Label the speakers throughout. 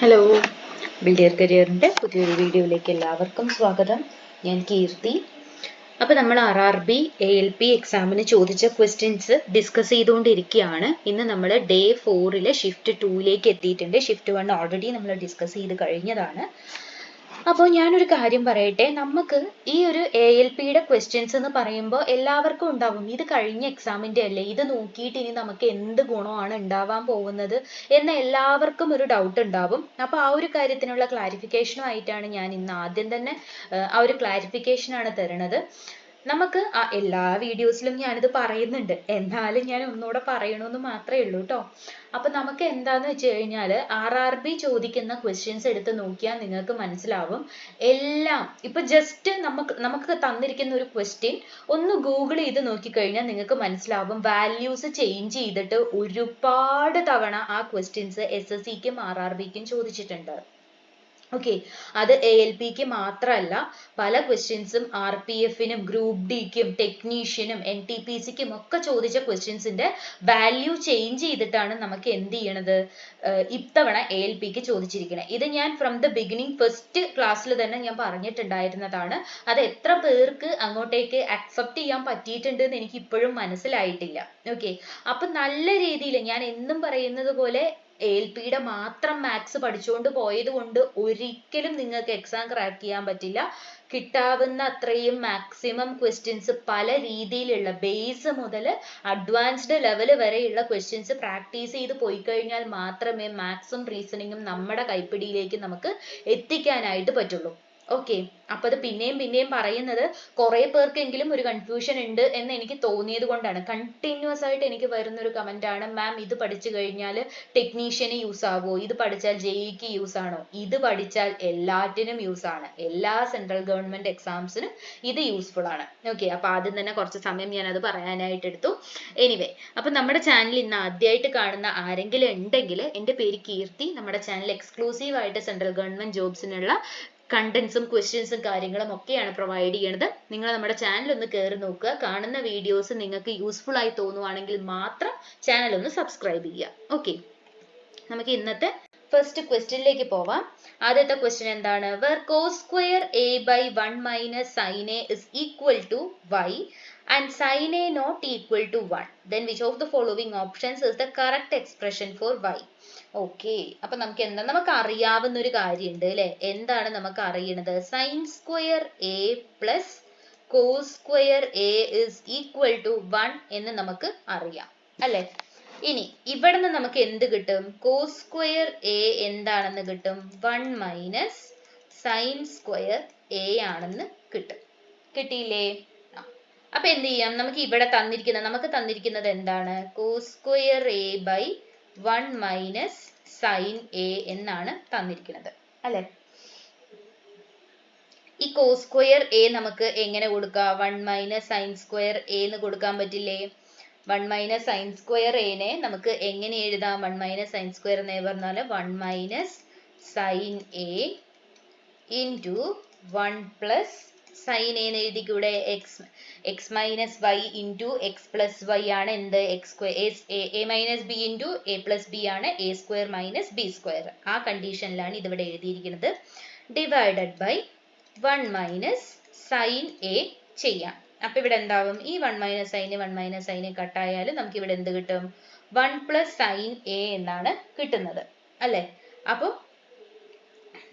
Speaker 1: Hello, ബിൽഡിയർ കരിയറിൻ്റെ പുതിയൊരു വീഡിയോയിലേക്ക് എല്ലാവർക്കും സ്വാഗതം. ഞാൻ കീർത്തി. അപ്പോൾ നമ്മൾ RRB ALP എക്സാമിന് ചോദിച്ച ക്വസ്റ്റ്യൻസ് ഡിസ്കസ് ചെയ്തുകൊണ്ടിരിക്കുകയാണ്. ഇന്ന് നമ്മൾ ഡേ 4 ഷിഫ്റ്റ് 2 എത്തിയിട്ടുണ്ട്. ഷിഫ്റ്റ് 1 ഓൾറെഡി നമ്മൾ ഡിസ്കസ് ചെയ്ത് കഴിഞ്ഞതാണ്. അപ്പോൾ ഞാനൊരു കാര്യം പറയട്ടെ, നമുക്ക് ഈ ഒരു ALPയുടെ ക്വസ്റ്റ്യൻസ് എന്ന് പറയുമ്പോൾ എല്ലാവർക്കും ഉണ്ടാവും, ഇത് കഴിഞ്ഞ എക്സാമിൻ്റെ അല്ലേ, ഇത് നോക്കിയിട്ട് ഇനി നമുക്ക് എന്ത് ഗുണമാണ് ഉണ്ടാവാൻ പോകുന്നത് എന്ന് എല്ലാവർക്കും ഒരു ഡൗട്ട് ഉണ്ടാവും. അപ്പോൾ ആ ഒരു കാര്യത്തിനുള്ള ക്ലാരിഫിക്കേഷനുമായിട്ടാണ് ഞാൻ ഇന്ന് ആദ്യം തന്നെ ആ ഒരു ക്ലാരിഫിക്കേഷനാണ് തരുന്നത്. നമുക്ക് എല്ലാ വീഡിയോസിലും ഞാനിത് പറയുന്നുണ്ട്, എന്നാലും ഞാൻ ഒന്നുകൂടെ പറയണമെന്ന് മാത്രമേ ഉള്ളൂ കേട്ടോ. അപ്പം നമുക്ക് എന്താന്ന് വെച്ച് കഴിഞ്ഞാൽ RRB ചോദിക്കുന്ന ക്വസ്റ്റ്യൻസ് എടുത്ത് നോക്കിയാൽ നിങ്ങൾക്ക് മനസ്സിലാവും. എല്ലാം ഇപ്പൊ ജസ്റ്റ് നമുക്ക് തന്നിരിക്കുന്ന ഒരു ക്വസ്റ്റ്യൻ ഒന്ന് ഗൂഗിൾ ചെയ്ത് നോക്കിക്കഴിഞ്ഞാൽ നിങ്ങൾക്ക് മനസ്സിലാവും, വാല്യൂസ് ചേഞ്ച് ചെയ്തിട്ട് ഒരുപാട് തവണ ആ ക്വസ്റ്റ്യൻസ് SSCക്കും RRBക്കും ചോദിച്ചിട്ടുണ്ട്. ഓക്കെ, അത് ALPക്ക് മാത്രമല്ല, പല ക്വസ്റ്റ്യൻസും RPFനും ഗ്രൂപ്പ് ഡിക്കും ടെക്നീഷ്യനും NTPCക്കും ഒക്കെ ചോദിച്ച ക്വസ്റ്റ്യൻസിന്റെ വാല്യൂ ചേഞ്ച് ചെയ്തിട്ടാണ് നമുക്ക് എന്ത് ചെയ്യണത്, ഇത്തവണ ALPക്ക് ചോദിച്ചിരിക്കുന്നത്. ഇത് ഞാൻ ഫ്രം ദ ബിഗിനിങ് ഫസ്റ്റ് ക്ലാസ്സിൽ തന്നെ ഞാൻ പറഞ്ഞിട്ടുണ്ടായിരുന്നതാണ്. അത് എത്ര പേർക്ക് അങ്ങോട്ടേക്ക് അക്സെപ്റ്റ് ചെയ്യാൻ പറ്റിയിട്ടുണ്ട് എന്ന് എനിക്ക് ഇപ്പോഴും മനസ്സിലായിട്ടില്ല. ഓക്കെ, അപ്പൊ നല്ല രീതിയിൽ ഞാൻ എന്നും പറയുന്നത് പോലെ ALPയുടെ മാത്രം മാത്സ് പഠിച്ചുകൊണ്ട് പോയത് കൊണ്ട് ഒരിക്കലും നിങ്ങൾക്ക് എക്സാം ക്രാക്ക് ചെയ്യാൻ പറ്റില്ല. കിട്ടാവുന്ന അത്രയും മാക്സിമം ക്വസ്റ്റ്യൻസ് പല രീതിയിലുള്ള ബേസ് മുതൽ അഡ്വാൻസ്ഡ് ലെവൽ വരെയുള്ള ക്വസ്റ്റ്യൻസ് പ്രാക്ടീസ് ചെയ്ത് പോയി കഴിഞ്ഞാൽ മാത്രമേ മാത്സും റീസണിങ്ങും നമ്മുടെ കൈപ്പിടിയിലേക്ക് നമുക്ക് എത്തിക്കാനായിട്ട് പറ്റുള്ളൂ. ഓക്കെ, അപ്പൊ അത് പിന്നെയും പറയുന്നത് കുറെ പേർക്കെങ്കിലും ഒരു കൺഫ്യൂഷൻ ഉണ്ട് എന്ന് എനിക്ക് തോന്നിയത് കൊണ്ടാണ്. കണ്ടിന്യൂസ് ആയിട്ട് എനിക്ക് വരുന്ന ഒരു കമന്റ് ആണ്, മാം ഇത് പഠിച്ചു കഴിഞ്ഞാൽ ടെക്നീഷ്യന് യൂസ് ആവോ, ഇത് പഠിച്ചാൽ JEEക്ക് യൂസ് ആണോ? ഇത് പഠിച്ചാൽ എല്ലാറ്റിനും യൂസ് ആണ്, എല്ലാ സെൻട്രൽ ഗവൺമെന്റ് എക്സാംസിനും ഇത് യൂസ്ഫുൾ ആണ്. ഓക്കെ, അപ്പൊ ആദ്യം തന്നെ കുറച്ച് സമയം ഞാൻ അത് പറയാനായിട്ട് എടുത്തു. എനിവേ, അപ്പൊ നമ്മുടെ ചാനൽ ഇന്ന് ആദ്യമായിട്ട് കാണുന്ന ആരെങ്കിലും ഉണ്ടെങ്കിൽ, എൻ്റെ പേര് കീർത്തി. നമ്മുടെ ചാനൽ എക്സ്ക്ലൂസീവ് ആയിട്ട് സെൻട്രൽ ഗവൺമെന്റ് ജോബ്സിനുള്ള കണ്ടന്റ്സും ക്വസ്റ്റ്യൻസും കാര്യങ്ങളും ഒക്കെയാണ് പ്രൊവൈഡ് ചെയ്യുന്നത്. നിങ്ങൾ നമ്മുടെ ചാനൽ ഒന്ന് കയറി നോക്കുക. കാണുന്ന വീഡിയോസ് നിങ്ങൾക്ക് യൂസ്ഫുൾ ആയി തോന്നുവാണെങ്കിൽ മാത്രം ചാനൽ ഒന്ന് സബ്സ്ക്രൈബ് ചെയ്യുക. ഓക്കെ, നമുക്ക് ഇന്നത്തെ ഫസ്റ്റ് ക്വസ്റ്റ്യനിലേക്ക് പോവാം. ആദ്യത്തെ ക്വസ്റ്റ്യൻ എന്താണ്? where cos square a by 1 minus sin a is equal to y and sin a not equal to 1, then which of the following options is the correct expression for y? Okay, അപ്പൊ നമുക്ക് അറിയാവുന്ന ഒരു കാര്യമുണ്ട് അല്ലെ. എന്താണ് നമുക്ക് അറിയണത്? Sine square A plus cos square A is equal to 1 എന്ന് നമുക്ക് അറിയാം അല്ലെ. ഇനി ഇവിടുന്ന് നമുക്ക് എന്ത് കിട്ടും? കോസ് സ്ക്വയർ എ എന്താണെന്ന് കിട്ടും? 1 മൈനസ് സൈൻ സ്ക്വയർ എ ആണെന്ന് കിട്ടും. കിട്ടിയില്ലേ? അപ്പൊ എന്ത് ചെയ്യാം? നമുക്ക് തന്നിരിക്കുന്നത് എന്താണ്? Cos square A by 1 minus sine A എന്നാണ് തന്നിരിക്കുന്നത് അല്ലെ. ഈ കോസ് സ്ക്വയർ എ നമുക്ക് എങ്ങനെ കൊടുക്കാം? 1 മൈനസ് സൈൻ സ്ക്വയർ എ എന്ന് കൊടുക്കാൻ പറ്റില്ലേ? 1 മൈനസ് സൈൻ സ്ക്വയർ എനെ നമുക്ക് എങ്ങനെ എഴുതാം? 1 മൈനസ് സൈൻ സ്ക്വയർ എന്ന് പറഞ്ഞാൽ 1 minus sine A into 1 plus sine A എന്ന് എഴുതിക്കൂടെ? X minus Y into X plus Y ആണ് എന്ത്? X square A minus B into A plus B ആണ് A square minus B square. ആ കണ്ടീഷനിലാണ് ഇതിവിടെ എഴുതിയിരിക്കുന്നത്. Divided by 1 minus sine A ചെയ്യാം. അപ്പൊ ഇവിടെ എന്താവും? ഈ 1 മൈനസ് സൈന് കട്ടായാലും നമുക്ക് ഇവിടെ എന്ത് കിട്ടും? 1 പ്ലസ് സൈൻ എ എന്നാണ് കിട്ടുന്നത് അല്ലെ. അപ്പൊ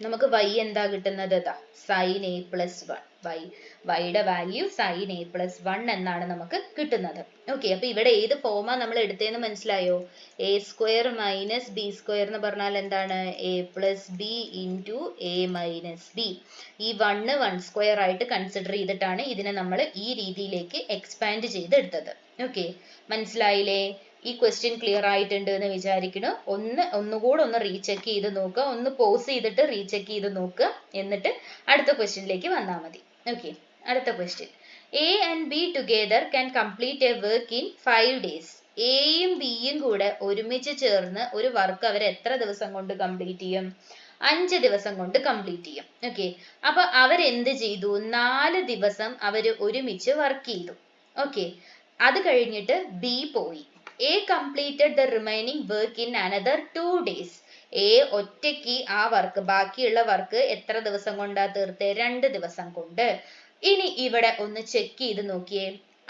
Speaker 1: നമുക്ക് y എന്താ കിട്ടുന്നത്? Sine A plus 1. വൈയുടെ വാല്യൂ സൈൻ എ പ്ലസ് 1 എന്നാണ് നമുക്ക് കിട്ടുന്നത്. ഓക്കെ, അപ്പൊ ഇവിടെ ഏത് ഫോമാ നമ്മൾ എടുത്തതെന്ന് മനസ്സിലായോ? A square minus B square എന്ന് പറഞ്ഞാൽ എന്താണ്? A plus B into A minus B. ഈ 1 സ്ക്വയർ ആയിട്ട് കൺസിഡർ ചെയ്തിട്ടാണ് ഇതിനെ നമ്മൾ ഈ രീതിയിലേക്ക് എക്സ്പാൻഡ് ചെയ്തെടുത്തത്. ഓക്കെ, മനസ്സിലായില്ലേ? ഈ ക്വസ്റ്റ്യൻ ക്ലിയർ ആയിട്ടുണ്ട് എന്ന് വിചാരിക്കുന്നു. ഒന്നുകൂടെ ഒന്ന് റീചെക്ക് ചെയ്ത് നോക്കുക, ഒന്ന് പോസ് ചെയ്തിട്ട് റീചെക്ക് ചെയ്ത് നോക്കുക, എന്നിട്ട് അടുത്ത ക്വസ്റ്റ്യനിലേക്ക് വന്നാൽ മതി. ഓക്കെ, അടുത്ത question. A and B together can complete A work in 5 days. എയും ബിയും കൂടെ ഒരുമിച്ച് ചേർന്ന് ഒരു വർക്ക് അവർ എത്ര ദിവസം കൊണ്ട് കംപ്ലീറ്റ് ചെയ്യും? 5 ദിവസം കൊണ്ട് കംപ്ലീറ്റ് ചെയ്യും. ഓക്കെ, അപ്പൊ അവരെന്ത് ചെയ്തു? 4 ദിവസം അവർ ഒരുമിച്ച് വർക്ക് ചെയ്തു. ഓക്കെ, അത് കഴിഞ്ഞിട്ട് ബി പോയി. A completed the remaining work in another 2 days. A ഒറ്റയ്ക്ക് ആ വർക്ക്, ബാക്കിയുള്ള വർക്ക് എത്ര ദിവസം കൊണ്ടാ തീർത്തേ? 2 ദിവസം കൊണ്ട്. ഇനി ഇവിടെ ഒന്ന് ചെക്ക് ചെയ്ത് നോക്കിയേ.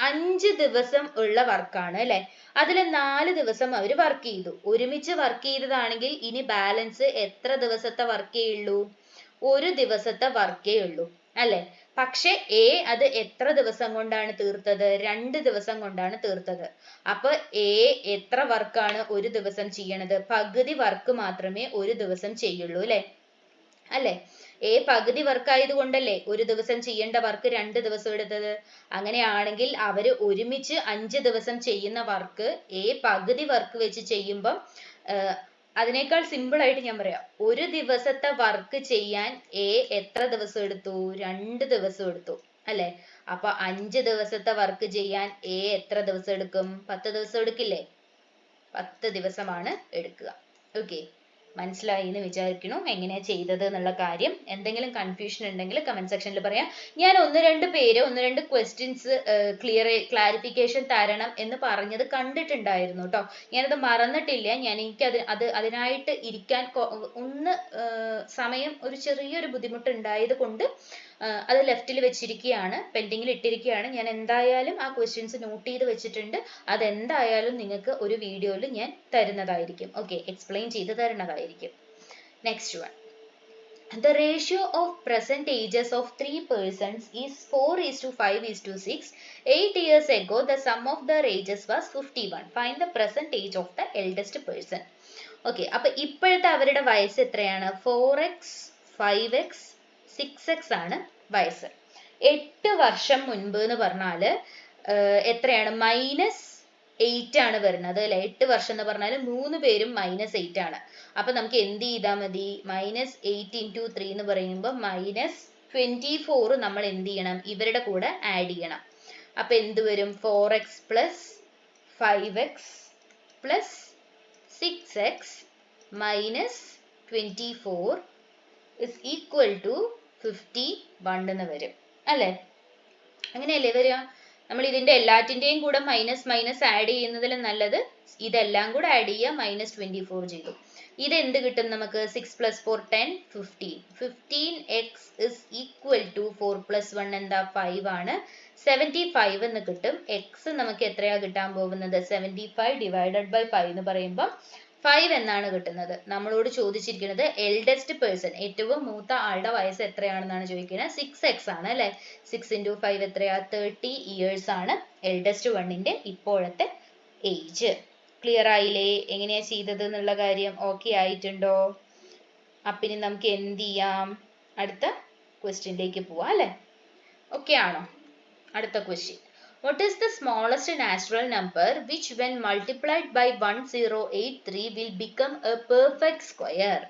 Speaker 1: 5 ദിവസം ഉള്ള വർക്കാണ് അല്ലെ, അതിൽ 4 ദിവസം അവർ വർക്ക് ചെയ്തു. ഒരുമിച്ച് വർക്ക് ചെയ്തതാണെങ്കിൽ ഇനി ബാലൻസ് എത്ര ദിവസത്തെ വർക്കേ ഉള്ളൂ? 1 ദിവസത്തെ വർക്കേ ഉള്ളൂ അല്ലെ. പക്ഷെ എ അത് എത്ര ദിവസം കൊണ്ടാണ് തീർത്തത്? 2 ദിവസം കൊണ്ടാണ് തീർത്തത്. അപ്പൊ എ എത്ര വർക്കാണ് ഒരു ദിവസം ചെയ്യണത്? പകുതി വർക്ക് മാത്രമേ ഒരു ദിവസം ചെയ്യുള്ളൂ അല്ലെ. എ പകുതി വർക്ക് ആയതുകൊണ്ടല്ലേ ഒരു ദിവസം ചെയ്യേണ്ട വർക്ക് 2 ദിവസം എടുത്തത്. അങ്ങനെയാണെങ്കിൽ അവര് ഒരുമിച്ച് 5 ദിവസം ചെയ്യുന്ന വർക്ക് എ പകുതി വർക്ക് വെച്ച് ചെയ്യുമ്പം അതിനേക്കാൾ സിമ്പിൾ ആയിട്ട് ഞാൻ പറയാം, ഒരു ദിവസത്തെ വർക്ക് ചെയ്യാൻ എ എത്ര ദിവസം എടുത്തു? 2 ദിവസം എടുത്തു അല്ലെ. അപ്പൊ 5 ദിവസത്തെ വർക്ക് ചെയ്യാൻ എ എത്ര ദിവസം എടുക്കും? 10 ദിവസം എടുക്കില്ലേ? 10 ദിവസമാണ് എടുക്കുക. ഓക്കെ, മനസ്സിലായി എന്ന് വിചാരിക്കുന്നു എങ്ങനെയാ ചെയ്തത് എന്നുള്ള കാര്യം. എന്തെങ്കിലും കൺഫ്യൂഷൻ ഉണ്ടെങ്കിൽ കമന്റ് സെക്ഷനിൽ പറയാം. ഞാൻ ഒന്ന് രണ്ട് ക്വസ്റ്റ്യൻസ് ക്ലാരിഫിക്കേഷൻ തരണം എന്ന് പറഞ്ഞത് കണ്ടിട്ടുണ്ടായിരുന്നു കേട്ടോ. ഞാനത് മറന്നിട്ടില്ല. എനിക്ക് അതിനായിട്ട് ഇരിക്കാൻ ഒന്ന് സമയം ഒരു ചെറിയൊരു ബുദ്ധിമുട്ട് ഉണ്ടായത് കൊണ്ട് അത് ലെഫ്റ്റിൽ വെച്ചിരിക്കുകയാണ്, പെൻഡിങ്ങിൽ ഇട്ടിരിക്കുകയാണ്. ഞാൻ എന്തായാലും ആ ക്വസ്റ്റ്യൻസ് നോട്ട് ചെയ്ത് വെച്ചിട്ടുണ്ട്. അതെന്തായാലും നിങ്ങൾക്ക് ഒരു വീഡിയോയിൽ ഞാൻ തരുന്നതായിരിക്കും. ഓക്കെ, എക്സ്പ്ലെയിൻ ചെയ്ത് തരുന്നതായിരിക്കും. Next one. The ratio of present ages of 3 persons is 4:5:6. 8 years ago, the sum of their ages was 51. Find the present age of the eldest person. Okay, അപ്പൊ ഇപ്പോഴത്തെ അവരുടെ വയസ്സ് എത്രയാണ്? 4x, 5x, 6x ആണ് വയസ്സ്. 8 വർഷം മുൻപ് എന്ന് പറഞ്ഞാല് എത്രയാണ്? -8 ആണ് വരുന്നത് അല്ലെ. 8 വർഷം എന്ന് പറഞ്ഞാൽ 3 പേരും -8 ആണ്. അപ്പൊ നമുക്ക് എന്ത് ചെയ്താൽ മതി? -8 × 3 എന്ന് പറയുമ്പോൾ -24 നമ്മൾ എന്ത് ചെയ്യണം? ഇവരുടെ കൂടെ ആഡ് ചെയ്യണം. അപ്പൊ എന്ത് വരും? 4x + 5x + 6x - 24 = 51 എന്ന് വരും അല്ലെ. അങ്ങനെയല്ലേ വരിക? നമ്മൾ ഇതിന്റെ എല്ലാറ്റിന്റെയും കൂടെ മൈനസ് ആഡ് ചെയ്യുന്നതിലും നല്ലത് ഇതെല്ലാം കൂടെ ആഡ് ചെയ്യുക. -24 ചെയ്തു. ഇത് എന്ത് കിട്ടും നമുക്ക്? 6 + 4 10, 15. 15x = 4 + 1 എന്താ? 5 ആണ്. 75 എന്ന് കിട്ടും. x നമുക്ക് എത്രയാ കിട്ടാൻ പോകുന്നത്? 75 / 5 എന്ന് പറയുമ്പോൾ 5 എന്നാണ് കിട്ടുന്നത്. നമ്മളോട് ചോദിച്ചിരിക്കുന്നത് എൽഡസ്റ്റ് പേഴ്സൺ, ഏറ്റവും മൂത്ത ആളുടെ വയസ്സ് എത്രയാണെന്നാണ് ചോദിക്കുന്നത്. 6x ആണ് അല്ലെ. 6 × 5 എത്രയാ? 30 years ആണ് എൽഡസ്റ്റ് വണ്ണിന്റെ ഇപ്പോഴത്തെ ഏജ്. ക്ലിയർ ആയില്ലേ എങ്ങനെയാ ചെയ്തത് എന്നുള്ള കാര്യം? ഓക്കെ ആയിട്ടുണ്ടോ? അപ്പൊ ഇനി നമുക്ക് എന്ത് ചെയ്യാം? അടുത്ത ക്വസ്റ്റ്യനിലേക്ക് പോവാം അല്ലെ. ഓക്കെ ആണോ? അടുത്ത question. What is the smallest natural number which when multiplied by 1083 will become a perfect square?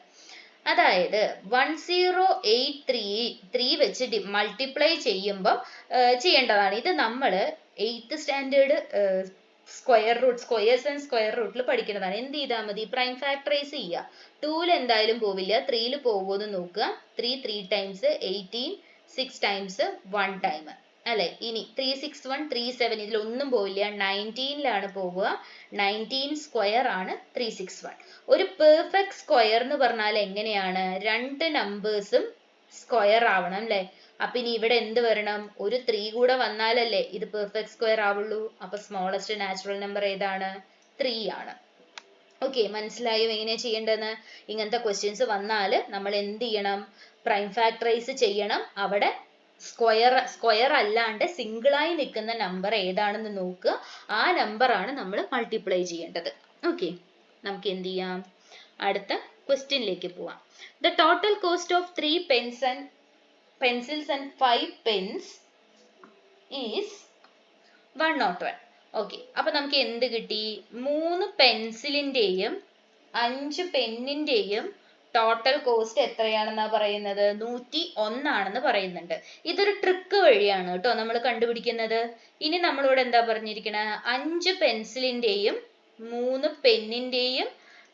Speaker 1: അതായത് 1083 വെച്ച് മൾട്ടിപ്ലൈ ചെയ്യുമ്പോൾ ചെയ്യേണ്ടതാണ്. ഇത് നമ്മൾ 8th standard squares and square റൂട്ടിൽ പഠിക്കുന്നതാണ്. എന്ത് ചെയ്താൽ മതി? പ്രൈം ഫാക്ടറൈസ് ചെയ്യുക. 2ൽ എന്തായാലും പോവില്ല, 3ൽ പോകുമെന്ന് നോക്കുക. 3 3 times 18, 6 times 1 time അല്ലെ. ഇനി 3 6 1 3 7 ഇതിലൊന്നും പോവില്ല, 19ലാണ് പോവുക. 19 സ്ക്വയർ ആണ് 361. ഒരു പെർഫെക്റ്റ് സ്ക്വയർ എന്ന് പറഞ്ഞാൽ എങ്ങനെയാണ്? 2 നമ്പേഴ്സും സ്ക്വയർ ആവണം അല്ലെ. അപ്പൊ ഇനി ഇവിടെ എന്ത് വരണം? ഒരു 3 കൂടെ വന്നാലല്ലേ ഇത് പെർഫെക്റ്റ് സ്ക്വയർ ആവുള്ളൂ. അപ്പൊ സ്മോളസ്റ്റ് നാച്ചുറൽ നമ്പർ ഏതാണ്? 3 ആണ്. ഓക്കെ, മനസ്സിലായോ എങ്ങനെയാ ചെയ്യേണ്ടതെന്ന്? ഇങ്ങനത്തെ ക്വസ്റ്റ്യൻസ് വന്നാൽ നമ്മൾ എന്ത് ചെയ്യണം? പ്രൈം ഫാക്ടറൈസ് ചെയ്യണം. അവിടെ സ്ക്വയർ അല്ലാണ്ട് സിംഗിളായി നിൽക്കുന്ന നമ്പർ ഏതാണെന്ന് നോക്കുക. ആ നമ്പർ ആണ് നമ്മൾ മൾട്ടിപ്ലൈ ചെയ്യേണ്ടത്. ഓക്കെ, നമുക്ക് എന്ത് ചെയ്യാം? അടുത്ത ക്വസ്റ്റ്യനിലേക്ക് പോവാം. The total cost of 3 pencils and 5 pens is 101. Okay, അപ്പൊ നമുക്ക് എന്ത് കിട്ടി? 3 പെൻസിലിന്റെയും 5 പെന്നിന്റെയും ടോട്ടൽ കോസ്റ്റ് എത്രയാണെന്നാ പറയുന്നത്? 101 ആണെന്ന് പറയുന്നുണ്ട്. ഇതൊരു ട്രിക്ക് വഴിയാണ് കേട്ടോ നമ്മൾ കണ്ടുപിടിക്കുന്നത്. ഇനി നമ്മളോട് എന്താ പറഞ്ഞിരിക്കുന്നത്? 5 പെൻസിലിന്റെയും 3 പെന്നിന്റെയും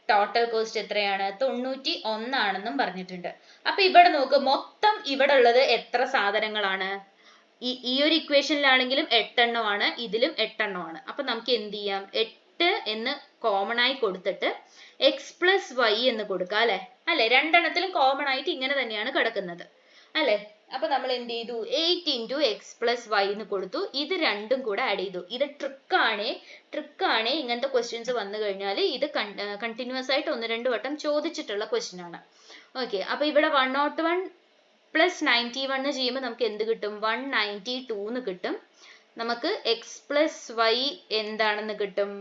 Speaker 1: ടോട്ടൽ കോസ്റ്റ് എത്രയാണ്? 91 ആണെന്നും പറഞ്ഞിട്ടുണ്ട്. അപ്പൊ ഇവിടെ നോക്ക്, മൊത്തം ഇവിടെ ഉള്ളത് എത്ര സാധനങ്ങളാണ്? ഈ ഒരു ഇക്വേഷനിലാണെങ്കിലും 8 എണ്ണമാണ്, ഇതിലും 8 എണ്ണമാണ്. അപ്പൊ നമുക്ക് എന്ത് ചെയ്യാം? 8 എന്ന് കോമൺ ആയി കൊടുത്തിട്ട് എക്സ് പ്ലസ് വൈ എന്ന് കൊടുക്കുക അല്ലെ അല്ലെ രണ്ടെണ്ണത്തിലും കോമൺ ആയിട്ട് ഇങ്ങനെ തന്നെയാണ് കിടക്കുന്നത് അല്ലെ അപ്പൊ നമ്മൾ എന്ത് ചെയ്തു 8 into x plus y എന്ന് കൊടുത്തു ഇത് രണ്ടും കൂടെ ആഡ് ചെയ്തു ഇത് ട്രിക്കാണ് ഇങ്ങനത്തെ ക്വസ്റ്റ്യൻസ് വന്നു കഴിഞ്ഞാൽ ഇത് കണ്ടിന്യൂസ് ആയിട്ട് ഒന്ന് രണ്ട് വട്ടം ചോദിച്ചിട്ടുള്ള ക്വസ്റ്റ്യൻ ആണ് ഓക്കെ അപ്പൊ ഇവിടെ 101 plus 91 ചെയ്യുമ്പോൾ നമുക്ക് എന്ത് കിട്ടും 192 എന്ന് കിട്ടും നമുക്ക് x plus y എന്താണെന്ന് കിട്ടും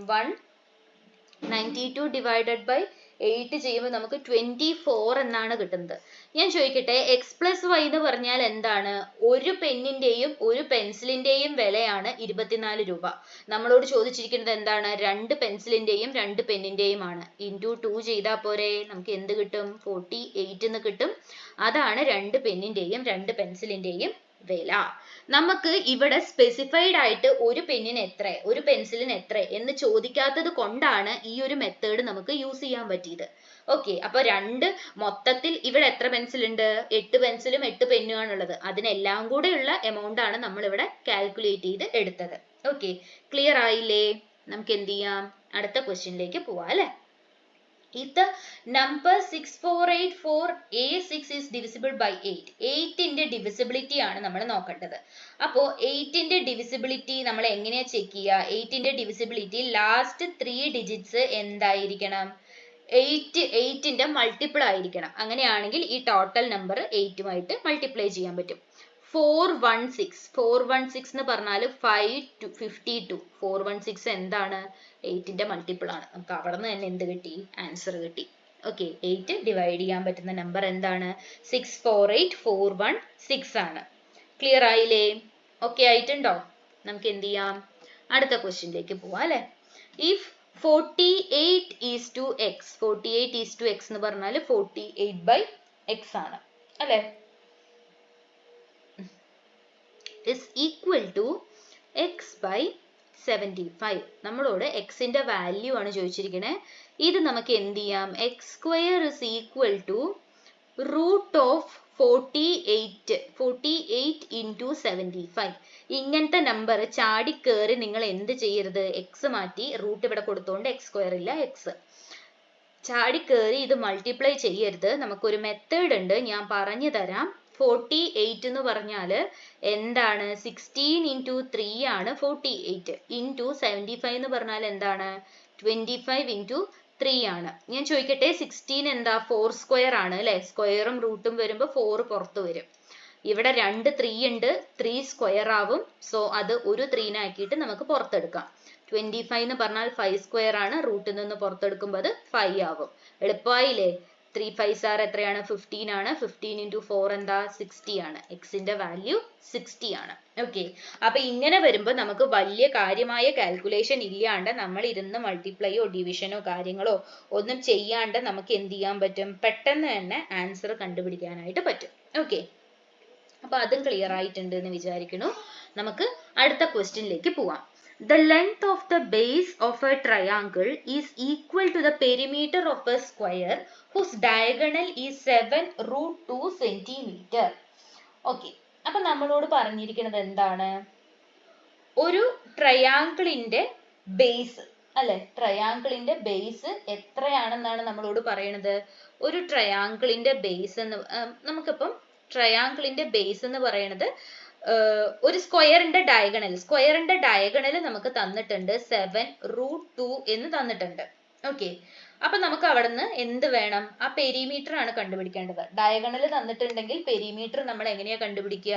Speaker 1: 192 divided by 8 ചെയ്യുമ്പോൾ നമുക്ക് 24 എന്നാണ് കിട്ടുന്നത് ഞാൻ ചോദിക്കട്ടെ x plus y എന്ന് പറഞ്ഞാൽ എന്താണ് ഒരു പെന്നിന്റെയും ഒരു പെൻസിലിന്റെയും വിലയാണ് 24 രൂപ നമ്മളോട് ചോദിച്ചിരിക്കുന്നത് എന്താണ് രണ്ട് പെൻസിലിന്റെയും രണ്ട് പെന്നിന്റെയും ആണ് into 2 ചെയ്താൽ പോരെ നമുക്ക് എന്ത് കിട്ടും 48 എന്ന് കിട്ടും അതാണ് രണ്ട് പെന്നിന്റെയും രണ്ട് പെൻസിലിന്റെയും വില നമുക്ക് ഇവിടെ സ്പെസിഫൈഡ് ആയിട്ട് ഒരു പെന്നിന് എത്ര ഒരു പെൻസിലിന് എത്ര എന്ന് ചോദിക്കാത്തത് കൊണ്ടാണ് ഈ ഒരു മെത്തേഡ് നമുക്ക് യൂസ് ചെയ്യാൻ പറ്റിയത് ഓക്കെ അപ്പൊ മൊത്തത്തിൽ ഇവിടെ എത്ര പെൻസിൽ ഉണ്ട് 8 പെൻസിലും 8 പെന്നും ആണുള്ളത് അതിനെല്ലാം കൂടെയുള്ള എമൗണ്ട് ആണ് നമ്മൾ ഇവിടെ കാൽക്കുലേറ്റ് ചെയ്ത് എടുത്തത് ഓക്കെ ക്ലിയർ ആയില്ലേ നമുക്ക് എന്ത് ചെയ്യാം അടുത്ത ക്വസ്റ്റ്യനിലേക്ക് പോവാം അല്ലെ If the number 6484A6 is divisible by 8, 8 ന്റെ divisibility ആണ് നമ്മൾ നോക്കേണ്ടത് അപ്പോൾ 8 ന്റെ divisibility നമ്മൾ എങ്ങനെയാ ചെക്ക് ചെയ്യുക 8 ന്റെ divisibility ലാസ്റ്റ് 3 ഡിജിറ്റ്സ് എന്തായിരിക്കണം 8 ന്റെ മൾട്ടിപ്പിൾ ആയിരിക്കണം അങ്ങനെയാണെങ്കിൽ ഈ ടോട്ടൽ നമ്പർ 8 ആയിട്ട് മൾട്ടിപ്ലൈ ചെയ്യാൻ പറ്റും 416 എന്ന് പറഞ്ഞാൽ 552 416 എന്താണ് 8 ന്റെ മൾട്ടിപ്പിൾ ആണ് നമുക്ക് അവിടെ നിന്ന് തന്നെ എന്ത് കിട്ടി ആൻസർ കിട്ടി ഓക്കെ 8 ഡിവൈഡ് ചെയ്യാൻ പറ്റുന്ന നമ്പർ എന്താണ് 648416 ആണ് ക്ലിയർ ആയില്ലേ ഓക്കെ ആയിട്ടുണ്ടോ നമുക്ക് എന്ത് ചെയ്യാം അടുത്ത ക്വസ്റ്റ്യനിലേക്ക് പോവാം അല്ലെ ഇഫ് 48 is to x എന്ന് പറഞ്ഞാൽ 48/x ആണ് അല്ലെ is equal to x by 75 നമ്മളോട് x ന്റെ വാല്യൂ ആണ് ചോദിച്ചിരിക്കുന്നത് ഇത് നമുക്ക് എന്ത് ചെയ്യാം x square is equal to root of 48 into 75 ഇങ്ങനത്തെ നമ്പർ ചാടി കയറി നിങ്ങൾ എന്ത് ചെയ്യരുത് x മാറ്റി റൂട്ട് ഇവിടെ കൊടുത്തോണ്ട് x സ്ക്വയർ ഇല്ല x ചാടി കയറി ഇത് മൾട്ടിപ്ലൈ ചെയ്യരുത് നമുക്കൊരു മെത്തേഡ് ഉണ്ട് ഞാൻ പറഞ്ഞു തരാം 48 എന്ന് പറഞ്ഞാൽ എന്താണ് 16 into 3 ആണ് 48 into 75 എന്ന് പറഞ്ഞാൽ എന്താണ് 25 into 3 ആണ് ഞാൻ ചോദിക്കട്ടെ 16 എന്താ 4 സ്ക്വയർ ആണ് അല്ലെ സ്ക്വയറും റൂട്ടും വരുമ്പോൾ 4 പുറത്ത് വരും ഇവിടെ 2 3 ഉണ്ട് 3 സ്ക്വയർ ആവും സോ അത് ഒരു 3 ആക്കിയിട്ട് നമുക്ക് പുറത്തെടുക്കാം 25 എന്ന് പറഞ്ഞാൽ 5 സ്ക്വയർ ആണ് റൂട്ടിൽ നിന്ന് പുറത്തെടുക്കുമ്പോൾ അത് 5 ആവും എളുപ്പമായില്ലേ 3 5s are എത്രയാണ് 15 ആണ് 15 into 4 എന്താ 60 ആണ് x ന്റെ വാല്യൂ 60 ആണ് ഓക്കെ അപ്പൊ ഇങ്ങനെ വരുമ്പോൾ നമുക്ക് വലിയ കാര്യമായ കാൽക്കുലേഷൻ ഇല്ലാണ്ട് നമ്മൾ ഇരുന്ന് മൾട്ടിപ്ലൈയോ ഡിവിഷനോ കാര്യങ്ങളോ ഒന്നും ചെയ്യാണ്ട് നമുക്ക് എന്ത് ചെയ്യാൻ പറ്റും പെട്ടെന്ന് തന്നെ ആൻസർ കണ്ടുപിടിക്കാനായിട്ട് പറ്റും ഓക്കെ അപ്പൊ അതും ക്ലിയർ ആയിട്ടുണ്ട് എന്ന് വിചാരിക്കുന്നു നമുക്ക് അടുത്ത ക്വസ്റ്റ്യനിലേക്ക് പോവാം The length of the base of a triangle is equal to the perimeter of a square whose diagonal is 7√2 centimeter. Okay. അപ്പൊ നമ്മളോട് പറഞ്ഞിരിക്കുന്നത് എന്താണ് ഒരു ട്രയാങ്കിളിന്റെ ബേസ് അല്ലെ ട്രയാങ്കിളിന്റെ ബേസ് എത്രയാണെന്നാണ് നമ്മളോട് പറയുന്നത് ഒരു ട്രയാങ്കിളിന്റെ ബേസ് എന്ന് നമുക്കിപ്പം ട്രയാങ്കിളിന്റെ ബേസ് എന്ന് പറയുന്നത് ഒരു സ്ക്വയറിന്റെ ഡയഗണൽ നമുക്ക് തന്നിട്ടുണ്ട് 7√2 എന്ന് തന്നിട്ടുണ്ട് ഓക്കെ അപ്പൊ നമുക്ക് അവിടുന്ന് എന്ത് വേണം ആ പെരിമീറ്റർ ആണ് കണ്ടുപിടിക്കേണ്ടത് ഡയഗണൽ തന്നിട്ടുണ്ടെങ്കിൽ പെരിമീറ്റർ നമ്മൾ എങ്ങനെയാ കണ്ടുപിടിക്കുക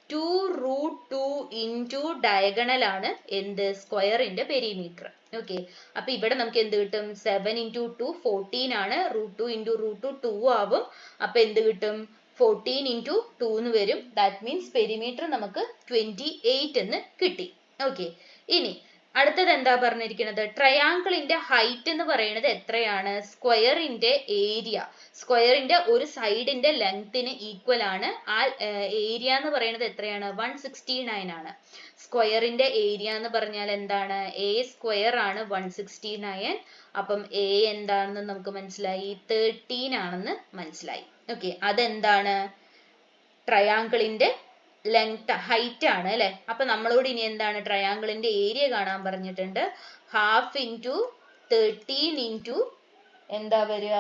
Speaker 1: 2√2 into ഡയഗണൽ ആണ് എന്ത് സ്ക്വയറിന്റെ പെരിമീറ്റർ ഓക്കെ അപ്പൊ ഇവിടെ നമുക്ക് എന്ത് കിട്ടും 7 into 2 14 ആണ് √2 into √2 2 ആവും അപ്പൊ എന്ത് കിട്ടും 14 into 2 എന്ന് വരും ദാറ്റ് മീൻസ് പെരിമീറ്റർ നമുക്ക് 28 എന്ന് കിട്ടി ഓക്കെ ഇനി അടുത്തത് എന്താ പറഞ്ഞിരിക്കുന്നത് ട്രയാങ്കിളിന്റെ ഹൈറ്റ് എന്ന് പറയുന്നത് എത്രയാണ് സ്ക്വയറിന്റെ ഒരു സൈഡിന്റെ ലെങ്ത്തിന് ഈക്വൽ ആണ് ആ ഏരിയ എന്ന് പറയുന്നത് എത്രയാണ് 169 ആണ് സ്ക്വയറിന്റെ ഏരിയ എന്ന് പറഞ്ഞാൽ എന്താണ് a സ്ക്വയർ ആണ് 169 അപ്പം a എന്താണെന്ന് നമുക്ക് മനസ്സിലായി 13 ആണെന്ന് മനസ്സിലായി ഓക്കെ അതെന്താണ് ട്രയാങ്കിളിന്റെ ലെങ്ത് ഹൈറ്റ് ആണ് അല്ലെ അപ്പൊ നമ്മളോട് ഇനി എന്താണ് ട്രയാങ്കിളിന്റെ ഏരിയ കാണാൻ പറഞ്ഞിട്ടുണ്ട് 1/2 into 13 into എന്താ വരിക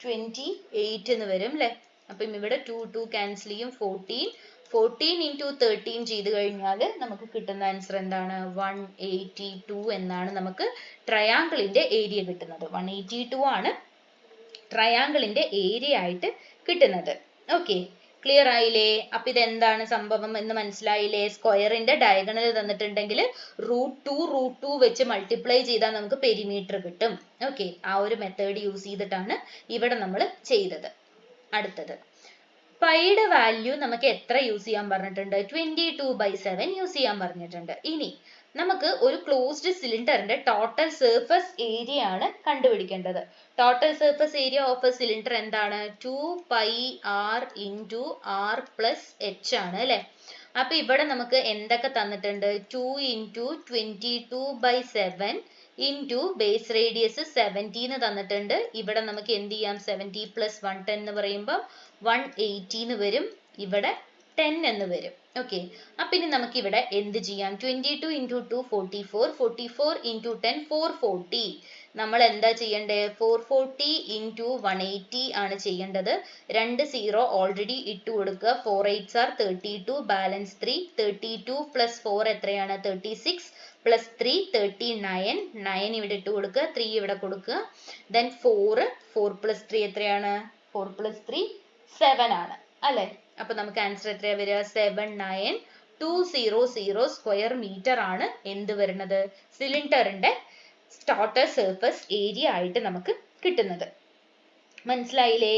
Speaker 1: 28 എന്ന് വരും അല്ലെ. അപ്പം ഇവിടെ 2 ക്യാൻസൽ ചെയ്യും. 14 into 13 ചെയ്ത് കഴിഞ്ഞാൽ നമുക്ക് കിട്ടുന്ന ആൻസർ എന്താണ് 182 എന്നാണ് നമുക്ക് ട്രയാങ്കിളിന്റെ ഏരിയ കിട്ടുന്നത്. 182 ആണ് ട്രയാങ്കിളിന്റെ ഏരിയ ആയിട്ട് കിട്ടുന്നത്. ഓക്കെ, ക്ലിയർ ആയില്ലേ? അപ്പൊ ഇത് എന്താണ് സംഭവം എന്ന് മനസ്സിലായില്ലേ? സ്ക്വയറിന്റെ ഡയഗണൽ തന്നിട്ടുണ്ടെങ്കിൽ √2 വെച്ച് മൾട്ടിപ്ലൈ ചെയ്താൽ നമുക്ക് പെരിമീറ്റർ കിട്ടും. ഓക്കെ, ആ ഒരു മെത്തേഡ് യൂസ് ചെയ്തിട്ടാണ് ഇവിടെ നമ്മൾ ചെയ്തത്. അടുത്തത് പൈയുടെ വാല്യൂ നമുക്ക് എത്ര യൂസ് ചെയ്യാൻ പറഞ്ഞിട്ടുണ്ട്? 22/7 യൂസ് ചെയ്യാൻ പറഞ്ഞിട്ടുണ്ട്. ഇനി നമുക്ക് ഒരു ക്ലോസ്ഡ് സിലിണ്ടറിന്റെ ടോട്ടൽ സർഫസ് ഏരിയ ആണ് കണ്ടുപിടിക്കേണ്ടത്. Total surface area of A cylinder എന്താണ്? 2πr into r plus h ആണ് അല്ലെ. അപ്പൊ ഇവിടെ നമുക്ക് എന്തൊക്കെ തന്നിട്ടുണ്ട്? 2 into 22/7 into ബേസ് റേഡിയസ് 70 തന്നിട്ടുണ്ട്. ഇവിടെ നമുക്ക് എന്ത് ചെയ്യാം? 70 + 110 എന്ന് പറയുമ്പോൾ 180 എന്ന് വരും. ഇവിടെ 10 എന്ന് വരും. ഓക്കെ, അപ്പൊ ഇനി നമുക്ക് ഇവിടെ എന്ത് ചെയ്യാം? 22 into 2 44, 44 into 10 440. നമ്മൾ എന്താ ചെയ്യണ്ടേ? 440 into 180 ആണ് ചെയ്യേണ്ടത്. 2 0 ഓൾറെഡി ഇട്ട് കൊടുക്കുക. 4 8s are 32, ബാലൻസ് 3. 32 + 4 എത്രയാണ്? 36 + 3 39. 9 ഇവിടെ ഇട്ട് കൊടുക്കുക, 3 ഇവിടെ കൊടുക്കുക. ദെൻ 4 + 3 എത്രയാണ്? 4 + 3 7 ആണ് അല്ലെ. അപ്പൊ നമുക്ക് ആൻസർ എത്രയാ വരിക? 79200 സ്ക്വയർ മീറ്റർ ആണ് എന്ത് വരുന്നത്? സിലിണ്ടറിന്റെ ടോട്ടൽ സർഫസ് ഏരിയ ആയിട്ട് നമുക്ക് കിട്ടുന്നത്. മനസ്സിലായില്ലേ?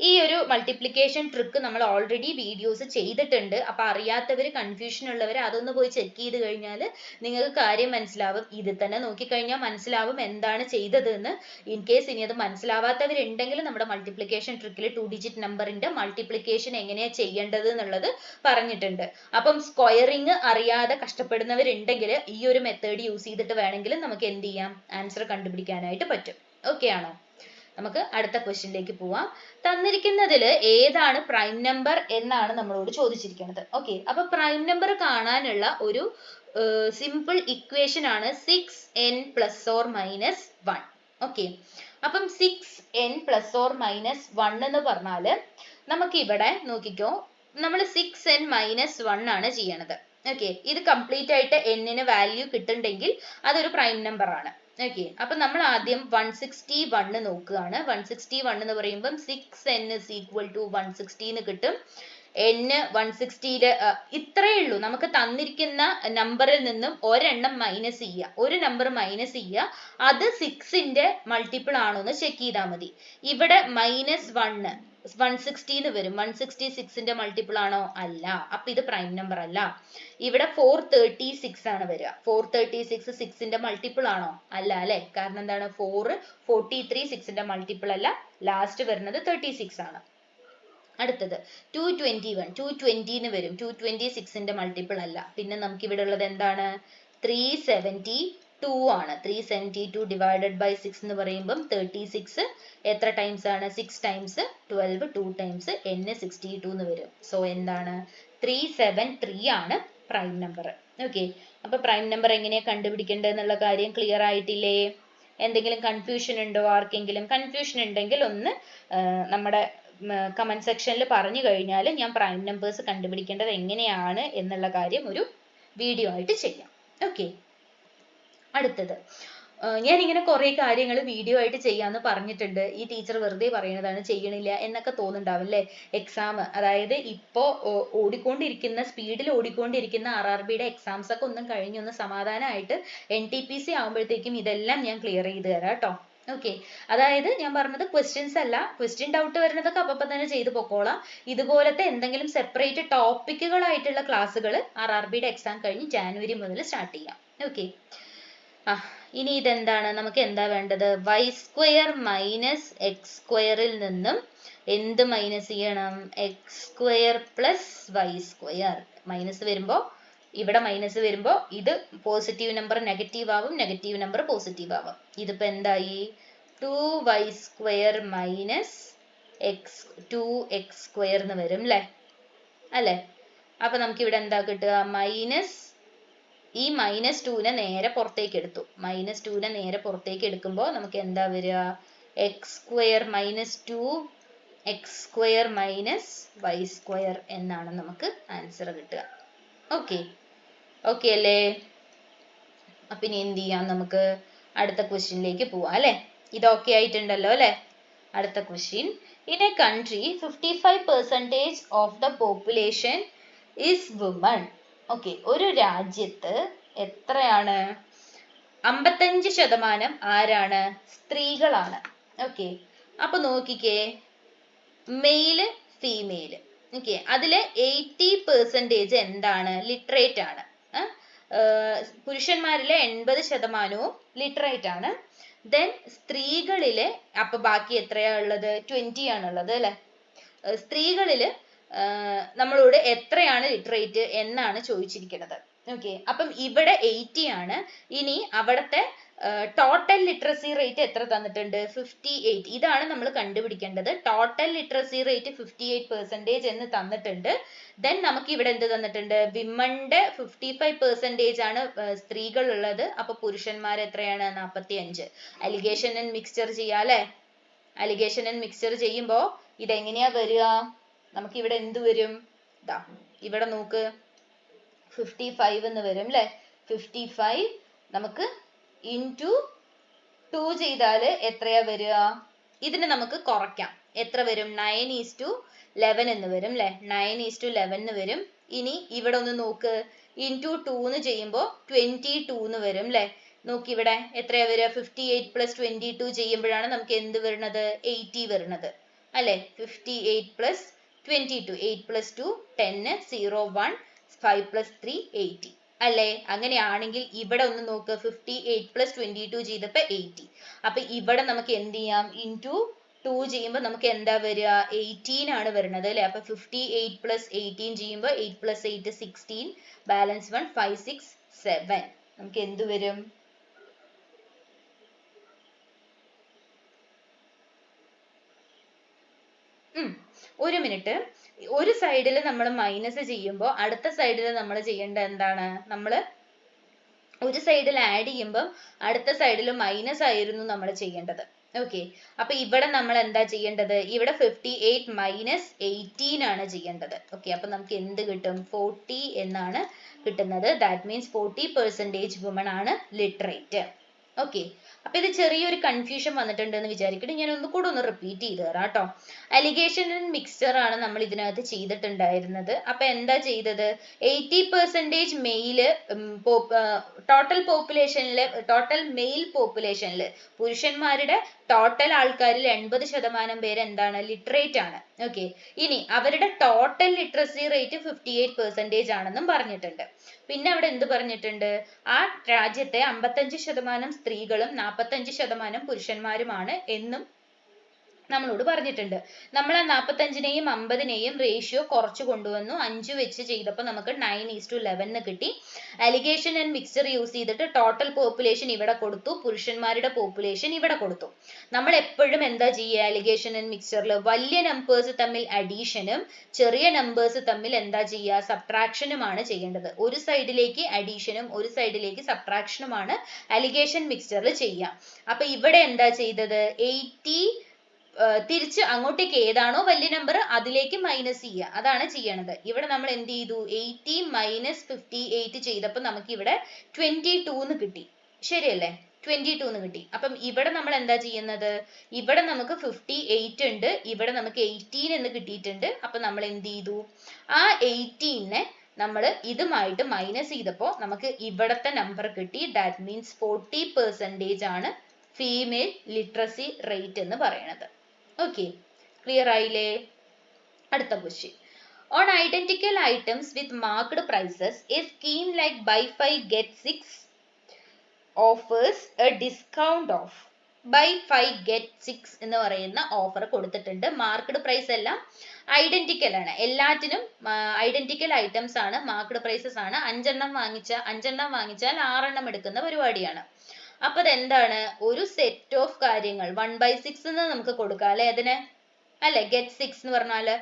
Speaker 1: ഈ ഒരു മൾട്ടിപ്ലിക്കേഷൻ ട്രിക്ക് നമ്മൾ ഓൾറെഡി വീഡിയോസ് ചെയ്തിട്ടുണ്ട്. അപ്പൊ അറിയാത്തവര്, കൺഫ്യൂഷൻ ഉള്ളവർ അതൊന്ന് പോയി ചെക്ക് ചെയ്ത് കഴിഞ്ഞാൽ നിങ്ങൾക്ക് കാര്യം മനസ്സിലാവും. ഇത് തന്നെ നോക്കിക്കഴിഞ്ഞാൽ മനസ്സിലാവും എന്താണ് ചെയ്തത് എന്ന്. ഇൻ കേസ് ഇനി അത് മനസ്സിലാവാത്തവരുണ്ടെങ്കിൽ നമ്മുടെ മൾട്ടിപ്ലിക്കേഷൻ ട്രിക്കിൽ 2 ഡിജിറ്റ് നമ്പറിന്റെ മൾട്ടിപ്ലിക്കേഷൻ എങ്ങനെയാ ചെയ്യേണ്ടത് എന്നുള്ളത് പറഞ്ഞിട്ടുണ്ട്. അപ്പം സ്ക്വയറിങ് അറിയാതെ കഷ്ടപ്പെടുന്നവരുണ്ടെങ്കിൽ ഈ ഒരു മെത്തേഡ് യൂസ് ചെയ്തിട്ട് വേണമെങ്കിൽ നമുക്ക് എന്ത് ചെയ്യാം? ആൻസർ കണ്ടുപിടിക്കാനായിട്ട് പറ്റും. ഓക്കെ ആണോ? നമുക്ക് അടുത്ത ക്വസ്റ്റ്യനിലേക്ക് പോവാം. തന്നിരിക്കുന്നതിൽ ഏതാണ് പ്രൈം നമ്പർ എന്നാണ് നമ്മളോട് ചോദിച്ചിരിക്കുന്നത്. ഓക്കെ, അപ്പൊ പ്രൈം നമ്പർ കാണാനുള്ള ഒരു സിമ്പിൾ ഇക്വേഷൻ ആണ് 6n ± 1. ഓക്കെ, അപ്പം 6n ± 1 എന്ന് പറഞ്ഞാല് നമുക്ക് ഇവിടെ നോക്കിക്കോ, നമ്മൾ 6n - 1 ആണ് ചെയ്യണത്. ഓക്കെ, ഇത് കംപ്ലീറ്റ് ആയിട്ട് n വാല്യൂ കിട്ടുന്നുണ്ടെങ്കിൽ അതൊരു പ്രൈം നമ്പർ ആണ്. ഓക്കെ, അപ്പൊ നമ്മൾ ആദ്യം 161 നോക്കുകയാണ്. 161 എന്ന് പറയുമ്പോൾ 6n = 160 എന്ന് കിട്ടും. n 160 ഇത്രയേ ഉള്ളൂ. നമുക്ക് തന്നിരിക്കുന്ന നമ്പറിൽ നിന്നും ഒരെണ്ണം മൈനസ് ചെയ്യുക, ഒരു നമ്പർ മൈനസ് ചെയ്യുക, അത് 6ന്റെ മൾട്ടിപ്പിൾ ആണോ എന്ന് ചെക്ക് ചെയ്താൽ മതി. ഇവിടെ -1 160 എന്ന് വരും. 160 6ന്റെ മൾട്ടിപ്പിൾ ആണോ? അല്ല. അപ്പൊ ഇത് പ്രൈം നമ്പർ അല്ല. ഇവിടെ 436 ആണ് വരിക. 436 6ന്റെ മൾട്ടിപ്പിൾ ആണോ? അല്ല അല്ലെ. കാരണം എന്താണ്? 443 6ന്റെ മൾട്ടിപ്പിൾ അല്ല. ലാസ്റ്റ് വരുന്നത് 36 ആണ്. അടുത്തത് 220 എന്ന് വരും. 220 6ന്റെ മൾട്ടിപ്പിൾ അല്ല. പിന്നെ നമുക്ക് ഇവിടെ ഉള്ളത് എന്താണ്? 372 ആണ്. 372 ഡിവൈഡഡ് ബൈ 6 എന്ന് പറയുമ്പം 36 എത്ര ടൈംസ് ആണ്? 6 times 12 2 times n 62 എന്ന് വരും. സോ എന്താണ്? 373 ആണ് പ്രൈം നമ്പർ. ഓക്കെ, അപ്പൊ പ്രൈം നമ്പർ എങ്ങനെയാ കണ്ടുപിടിക്കേണ്ടത് എന്നുള്ള കാര്യം ക്ലിയർ ആയിട്ടില്ലേ? എന്തെങ്കിലും കൺഫ്യൂഷൻ ഉണ്ടോ ആർക്കെങ്കിലും? കൺഫ്യൂഷൻ ഉണ്ടെങ്കിൽ ഒന്ന് നമ്മുടെ കമന്റ് സെക്ഷനിൽ പറഞ്ഞു കഴിഞ്ഞാൽ ഞാൻ പ്രൈം നമ്പേഴ്സ് കണ്ടുപിടിക്കേണ്ടത് എങ്ങനെയാണ് എന്നുള്ള കാര്യം ഒരു വീഡിയോ ആയിട്ട് ചെയ്യാം. ഓക്കെ, അടുത്തത് ഞാനിങ്ങനെ കുറെ കാര്യങ്ങൾ വീഡിയോ ആയിട്ട് ചെയ്യാന്ന് പറഞ്ഞിട്ടുണ്ട്. ഈ ടീച്ചർ വെറുതെ പറയുന്നതാണ്, ചെയ്യണില്ല എന്നൊക്കെ തോന്നുന്നുണ്ടാവും അല്ലേ? എക്സാം, അതായത് ഇപ്പോ ഓടിക്കൊണ്ടിരിക്കുന്ന സ്പീഡിൽ ഓടിക്കൊണ്ടിരിക്കുന്ന RRBയുടെ എക്സാംസ് ഒക്കെ ഒന്നും കഴിഞ്ഞൊന്ന് സമാധാനമായിട്ട് NTPC ആകുമ്പോഴത്തേക്കും ഇതെല്ലാം ഞാൻ ക്ലിയർ ചെയ്ത് തരാം കേട്ടോ. ഓക്കെ, അതായത് ഞാൻ പറഞ്ഞത് ക്വസ്റ്റ്യൻസ് അല്ല, ക്വസ്റ്റ്യൻ ഡൗട്ട് വരുന്നതൊക്കെ അപ്പം തന്നെ ചെയ്ത് പൊക്കോളാം. ഇതുപോലത്തെ എന്തെങ്കിലും സെപ്പറേറ്റ് ടോപ്പിക്കുകളായിട്ടുള്ള ക്ലാസ്സുകൾ RRBയുടെ എക്സാം കഴിഞ്ഞ് ജാനുവരി മുതൽ സ്റ്റാർട്ട് ചെയ്യാം. ഓക്കെ, ഇനി ഇതെന്താണ്? നമുക്ക് എന്താ വേണ്ടത്? y² - x² നിന്നും എന്ത് മൈനസ് ചെയ്യണം? x² + y². മൈനസ് വരുമ്പോ ഇവിടെ മൈനസ് വരുമ്പോ ഇത് പോസിറ്റീവ് നമ്പർ നെഗറ്റീവ് ആവും, നെഗറ്റീവ് നമ്പർ പോസിറ്റീവ് ആവും. ഇതിപ്പോ എന്തായി? 2y² - 2x² എന്ന് വരും അല്ലേ? അപ്പൊ നമുക്ക് ഇവിടെ എന്താ കിട്ടുക? ഈ -2നെ നേരെ പുറത്തേക്ക് എടുത്തു. -2നെ നേരെ പുറത്തേക്ക് എടുക്കുമ്പോൾ നമുക്ക് എന്താ വരിക? x² - 2 x² - y² എന്നാണ് നമുക്ക് ആൻസർ കിട്ടുക. ഓക്കെ ഓക്കെ അല്ലേ? അപ്പൊ ഇനി എന്ത് ചെയ്യാം? നമുക്ക് അടുത്ത ക്വസ്റ്റ്യനിലേക്ക് പോവാം അല്ലെ? ഇത് ഓക്കെ ആയിട്ടുണ്ടല്ലോ അല്ലെ? അടുത്ത question. In A country 55% of the population is woman. Okay, ഒരു രാജ്യത്ത് എത്രയാണ്? 55% ആരാണ്? സ്ത്രീകളാണ്. ഓക്കെ, അപ്പൊ നോക്കിക്കേ, മെയില് ഫീമെയില്. ഓക്കെ, അതില് 80% എന്താണ്? ലിറ്ററേറ്റ് ആണ്. പുരുഷന്മാരിലെ 80% ലിറ്ററേറ്റ് ആണ്. ദെൻ സ്ത്രീകളില് അപ്പൊ ബാക്കി എത്രയാ ഉള്ളത്? 20 ആണുള്ളത് അല്ലെ? സ്ത്രീകളില് നമ്മളോട് എത്രയാണ് ലിറ്ററേറ്റ് എന്നാണ് ചോദിച്ചിരിക്കുന്നത്. ഓക്കെ, അപ്പം ഇവിടെ 80 ആണ്. ഇനി അവിടുത്തെ ടോട്ടൽ ലിറ്ററസി റേറ്റ് എത്ര തന്നിട്ടുണ്ട്? 58. ഇതാണ് നമ്മൾ കണ്ടുപിടിക്കേണ്ടത്. ടോട്ടൽ ലിറ്ററസി റേറ്റ് 58% എന്ന് തന്നിട്ടുണ്ട്. ദെൻ നമുക്ക് ഇവിടെ എന്ത് തന്നിട്ടുണ്ട്? വിമന്റെ 55% ആണ് സ്ത്രീകൾ ഉള്ളത്. അപ്പൊ പുരുഷന്മാർ എത്രയാണ്? 45. അലിഗേഷൻ ആൻഡ് മിക്സ്ചർ ചെയ്യാം അല്ലെ? അലിഗേഷൻ ആൻഡ് മിക്സ്ചർ ചെയ്യുമ്പോ ഇതെങ്ങനെയാ വരിക? നമുക്ക് ഇവിടെ എന്ത് വരും? ദാ ഇവിടെ നോക്ക്, 55 എന്ന് വരും അല്ലെ? 55 നമുക്ക് into 2 ചെയ്താൽ എത്രയാ വരിക? ഇതിനെ നമുക്ക് കുറയ്ക്കാം. എത്ര വരും? 9:11 എന്ന് വരും അല്ലെ? 9:11 എന്ന് വരും. ഇനി ഇവിടെ ഒന്ന് നോക്ക്, into 2 എന്ന് ചെയ്യുമ്പോൾ 22 എന്ന് വരും അല്ലെ? നോക്കി ഇവിടെ എത്രയാ വരിക? 58 + 22 ചെയ്യുമ്പോഴാണ് നമുക്ക് എന്ത് വരുന്നത്? 80 വരുന്നത് അല്ലെ? 58 + 22, 8 + 2 10, 0 1 5 + 3 80 അല്ലെ? അങ്ങനെയാണെങ്കിൽ ഇവിടെ ഒന്ന് നോക്ക്, 58 + 22 ചെയ്തപ്പോൾ 80. അപ്പൊ ഇവിടെ നമുക്ക് എന്ത് ചെയ്യാം? into 2 ചെയ്യുമ്പോൾ നമുക്ക് എന്താ വരിക? 18 ആണ് വരുന്നത് അല്ലെ? അപ്പൊ 58 + 18 ചെയ്യുമ്പോൾ 8 + 8 16, ബാലൻസ് 1 5 6 7. നമുക്ക് എന്ത് വരും? ഒരു മിനിറ്റ്. ഒരു സൈഡിൽ നമ്മൾ മൈനസ് ചെയ്യുമ്പോൾ അടുത്ത സൈഡിൽ നമ്മൾ ചെയ്യേണ്ട എന്താണ്? നമ്മൾ ഒരു സൈഡിൽ ആഡ് ചെയ്യുമ്പോൾ അടുത്ത സൈഡിൽ മൈനസ് ആയിരുന്നു നമ്മൾ ചെയ്യേണ്ടത്. ഓക്കെ, അപ്പൊ ഇവിടെ നമ്മൾ എന്താ ചെയ്യേണ്ടത്? ഇവിടെ 58 - 18 ആണ് ചെയ്യേണ്ടത്. ഓക്കെ, അപ്പൊ നമുക്ക് എന്ത് കിട്ടും? 40 എന്നാണ് കിട്ടുന്നത്. ദാറ്റ് മീൻസ് 40% വുമൺ ആണ് ലിറ്ററേറ്റ്. ഓക്കെ, അപ്പൊ ഇത് ചെറിയൊരു കൺഫ്യൂഷൻ വന്നിട്ടുണ്ട് എന്ന് വിചാരിക്കട്ടെ. ഞാൻ ഒന്നുകൂടെ ഒന്ന് റിപ്പീറ്റ് ചെയ്ത് തരാം കേട്ടോ. അലിഗേഷൻ ആൻഡ് മിക്സ്ചർ ആണ് നമ്മൾ ഇതിനകത്ത് ചെയ്തിട്ടുണ്ടായിരുന്നത്. അപ്പൊ എന്താ ചെയ്തത്? 80% മെയില് ടോട്ടൽ പോപ്പുലേഷനില്, ടോട്ടൽ മെയിൽ പോപ്പുലേഷനിൽ പുരുഷന്മാരുടെ ടോട്ടൽ ആൾക്കാരിൽ 80% പേര് എന്താണ്? ലിറ്ററേറ്റ് ആണ്. ഓക്കെ, ഇനി അവരുടെ ടോട്ടൽ ലിറ്ററസി റേറ്റ് 58% ആണെന്നും പറഞ്ഞിട്ടുണ്ട്. പിന്നെ അവിടെ എന്ത് പറഞ്ഞിട്ടുണ്ട്? ആ രാജ്യത്തെ 55% സ്ത്രീകളും 45% പുരുഷന്മാരുമാണ് എന്നും നമ്മളോട് പറഞ്ഞിട്ടുണ്ട്. നമ്മൾ ആ 45നെയും 50നെയും റേഷ്യോ കുറച്ച് കൊണ്ടുവന്നു. 5 വെച്ച് ചെയ്തപ്പോൾ നമുക്ക് 9:11 കിട്ടി. അലിഗേഷൻ ആൻഡ് മിക്സ്ചർ യൂസ് ചെയ്തിട്ട് ടോട്ടൽ പോപ്പുലേഷൻ ഇവിടെ കൊടുത്തു, പുരുഷന്മാരുടെ പോപ്പുലേഷൻ ഇവിടെ കൊടുത്തു. നമ്മൾ എപ്പോഴും എന്താ ചെയ്യുക? അലിഗേഷൻ ആൻഡ് മിക്സ്ചറിൽ വലിയ നമ്പേഴ്സ് തമ്മിൽ അഡീഷനും ചെറിയ നമ്പേഴ്സ് തമ്മിൽ എന്താ ചെയ്യുക? സബ്ട്രാക്ഷനുമാണ് ചെയ്യേണ്ടത്. ഒരു സൈഡിലേക്ക് അഡീഷനും ഒരു സൈഡിലേക്ക് സബ്ട്രാക്ഷനുമാണ് അലിഗേഷൻ മിക്സ്ചറിൽ ചെയ്യുക. അപ്പൊ ഇവിടെ എന്താ ചെയ്തത്? 80 തിരിച്ച് അങ്ങോട്ടേക്ക് ഏതാണോ വലിയ നമ്പർ അതിലേക്ക് മൈനസ് ചെയ്യുക, അതാണ് ചെയ്യണത്. ഇവിടെ നമ്മൾ എന്ത് ചെയ്തു? 80 - 58 ചെയ്തപ്പോൾ നമുക്ക് ഇവിടെ 22 എന്ന് കിട്ടി. ശരിയല്ലേ? 22 എന്ന് കിട്ടി. അപ്പം ഇവിടെ നമ്മൾ എന്താ ചെയ്യുന്നത്? ഇവിടെ നമുക്ക് 58 ഉണ്ട്, ഇവിടെ നമുക്ക് 18 എന്ന് കിട്ടിയിട്ടുണ്ട്. അപ്പൊ നമ്മൾ എന്ത് ചെയ്തു? ആ 18നെ നമ്മൾ ഇതുമായിട്ട് മൈനസ് ചെയ്തപ്പോൾ നമുക്ക് ഇവിടത്തെ നമ്പർ കിട്ടി. ദാറ്റ് മീൻസ് 40% ആണ് ഫീമെയിൽ ലിറ്ററസി റേറ്റ് എന്ന് പറയുന്നത്. ഓക്കെ, ക്ലിയർ ആയില്ലേ? അടുത്ത question. On identical items with marked prices a scheme like buy 5 get 6 offers a discount of buy 5 get 6 എന്ന് പറയുന്ന ഓഫർ കൊടുത്തിട്ടുണ്ട്. മാർക്ക്ഡ് പ്രൈസ് എല്ലാം ഐഡന്റിക്കൽ ആണ്, എല്ലാറ്റിനും ഐഡന്റിക്കൽ ഐറ്റംസ് ആണ്, മാർക്ക്ഡ് പ്രൈസസ് ആണ്. 5 എണ്ണം വാങ്ങിച്ചാൽ 6 എണ്ണം എടുക്കുന്ന പരിപാടിയാണ്. അപ്പൊ അതെന്താണ്? ഒരു സെറ്റ് ഓഫ് കാര്യങ്ങൾ 1/6 എന്ന് നമുക്ക് കൊടുക്കാം അല്ലെ അതിന്? അല്ലെ? get 6 എന്ന് പറഞ്ഞാല്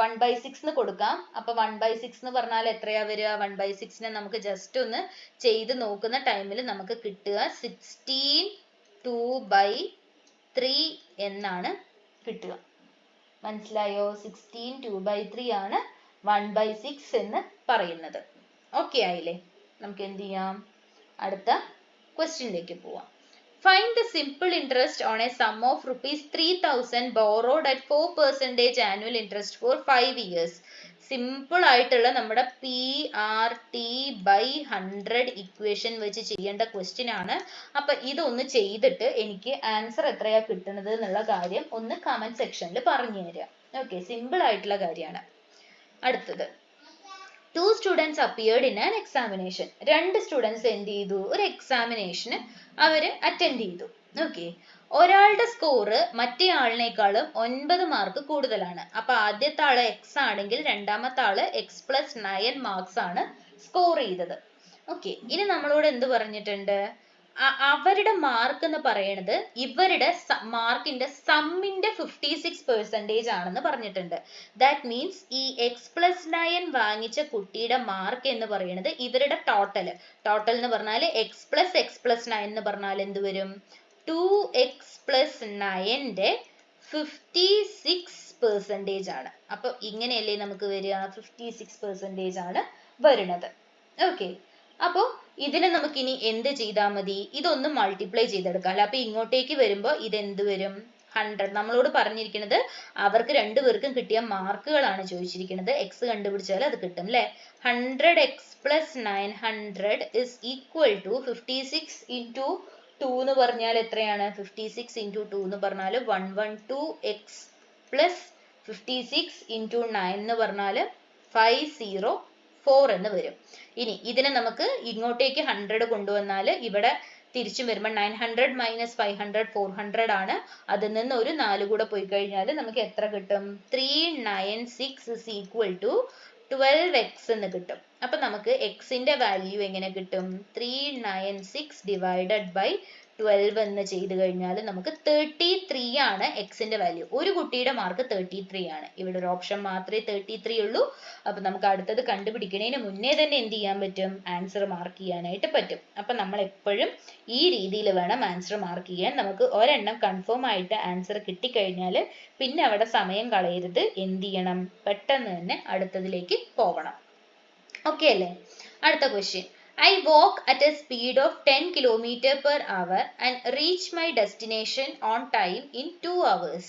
Speaker 1: 1/6 എന്ന് കൊടുക്കാം. അപ്പൊ 1/6 എന്ന് പറഞ്ഞാൽ എത്രയാ വരിക? 1/6 നമുക്ക് ജസ്റ്റ് ഒന്ന് ചെയ്ത് നോക്കുന്ന ടൈമിൽ നമുക്ക് കിട്ടുക 16 2/3 എന്നാണ് കിട്ടുക. മനസ്സിലായോ? 16 2/3 ആണ് 1/6 എന്ന് പറയുന്നത്. ഓക്കെ ആയില്ലേ? നമുക്ക് എന്ത് ചെയ്യാം? അടുത്ത ക്വസ്റ്റ്യനിലേക്ക് പോവാം. Find the simple interest on a sum of rupees 3000 borrowed at 4% annual interest for 5 years. Simple ആയിട്ടുള്ള നമ്മുടെ PRT/100 ഇക്വേഷൻ വെച്ച് ചെയ്യേണ്ട ക്വസ്റ്റ്യൻ ആണ്. അപ്പൊ ഇതൊന്ന് ചെയ്തിട്ട് എനിക്ക് ആൻസർ എത്രയാ കിട്ടുന്നത് എന്നുള്ള കാര്യം ഒന്ന് കമന്റ് സെക്ഷനിൽ പറഞ്ഞു തരിക. ഓക്കെ, സിമ്പിൾ ആയിട്ടുള്ള കാര്യമാണ്. അടുത്തത്, 2 students appeared in an examination. 2 students എന്ത് ചെയ്തു? ഒരു എക്സാമിനേഷന് അവര് അറ്റൻഡ് ചെയ്തു. ഓക്കെ, ഒരാളുടെ സ്കോർ മറ്റേ ആളിനേക്കാളും 9 മാർക്ക് കൂടുതലാണ്. അപ്പൊ ആദ്യത്തെ ആള് എക്സ് ആണെങ്കിൽ രണ്ടാമത്തെ ആള് x+9 മാർക്സ് ആണ് സ്കോർ ചെയ്തത്. ഓക്കെ, ഇനി നമ്മളോട് എന്ത് പറഞ്ഞിട്ടുണ്ട്? അവരുടെ മാർക്ക് എന്ന് പറയുന്നത് ഇവരുടെ മാർക്കിന്റെ സമ്മിന്റെ 56% ആണെന്ന് പറഞ്ഞിട്ടുണ്ട്. ദാറ്റ് മീൻസ് ഈ x+9 വാങ്ങിച്ച കുട്ടിയുടെ മാർക്ക് എന്ന് പറയുന്നത് ഇവരുടെ ടോട്ടൽ എന്ന് പറഞ്ഞാൽ x+9 എന്ന് പറഞ്ഞാൽ എന്ത് വരും? 2x+9 56% ആണ്. അപ്പൊ ഇങ്ങനെയല്ലേ നമുക്ക് വരിക? 56% ആണ് വരുന്നത്. ഓക്കെ, അപ്പോ ഇതിനെ നമുക്ക് ഇനി എന്ത് ചെയ്താൽ മതി? ഇതൊന്ന് മൾട്ടിപ്ലൈ ചെയ്തെടുക്കാം അല്ലെ. അപ്പൊ ഇങ്ങോട്ടേക്ക് വരുമ്പോ ഇത് എന്ത് വരും? 100. നമ്മളോട് പറഞ്ഞിരിക്കുന്നത് അവർക്ക് രണ്ടുപേർക്കും കിട്ടിയ മാർക്കുകളാണ് ചോദിച്ചിരിക്കുന്നത്. എക്സ് കണ്ടുപിടിച്ചാൽ അത് കിട്ടും അല്ലെ. 100x+900 is equal to 56 into 2 എന്ന് പറഞ്ഞാൽ എത്രയാണ്? 56 into 2 എന്ന് പറഞ്ഞാൽ 112x plus 56 into 9 എന്ന് പറഞ്ഞാൽ 504 എന്ന് വരും. ഇനി ഇതിനെ നമുക്ക് ഇങ്ങോട്ടേക്ക് 100 കൊണ്ടുവന്നാൽ ഇവിടെ തിരിച്ചും വരുമ്പോൾ 900 minus 500 400 ആണ്. അതിൽ നിന്ന് ഒരു 4 കൂടെ പോയി കഴിഞ്ഞാൽ നമുക്ക് എത്ര കിട്ടും? 396 is equal to 12x എന്ന് കിട്ടും. അപ്പൊ നമുക്ക് എക്സിന്റെ വാല്യൂ എങ്ങനെ കിട്ടും? 396 divided by 12 എന്ന് ചെയ്ത് കഴിഞ്ഞാൽ നമുക്ക് 33 ആണ് എക്സിന്റെ വാല്യൂ. ഒരു കുട്ടിയുടെ മാർക്ക് 33 ആണ്. ഇവിടെ ഒരു ഓപ്ഷൻ മാത്രമേ 33 ഉള്ളൂ. അപ്പൊ നമുക്ക് അടുത്തത് കണ്ടുപിടിക്കുന്നതിന് മുന്നേ തന്നെ എന്ത് ചെയ്യാൻ പറ്റും? ആൻസർ മാർക്ക് ചെയ്യാനായിട്ട് പറ്റും. അപ്പൊ നമ്മൾ എപ്പോഴും ഈ രീതിയിൽ വേണം ആൻസർ മാർക്ക് ചെയ്യാൻ. നമുക്ക് ഒരെണ്ണം കൺഫേം ആയിട്ട് ആൻസർ കിട്ടിക്കഴിഞ്ഞാൽ പിന്നെ അവിടെ സമയം കളയരുത്. എന്ത് ചെയ്യണം? പെട്ടെന്ന് തന്നെ അടുത്തതിലേക്ക് പോകണം. ഓക്കെ അല്ലേ? അടുത്ത question, I walk at a speed of 10 km/h and reach my destination on time in 2 hours.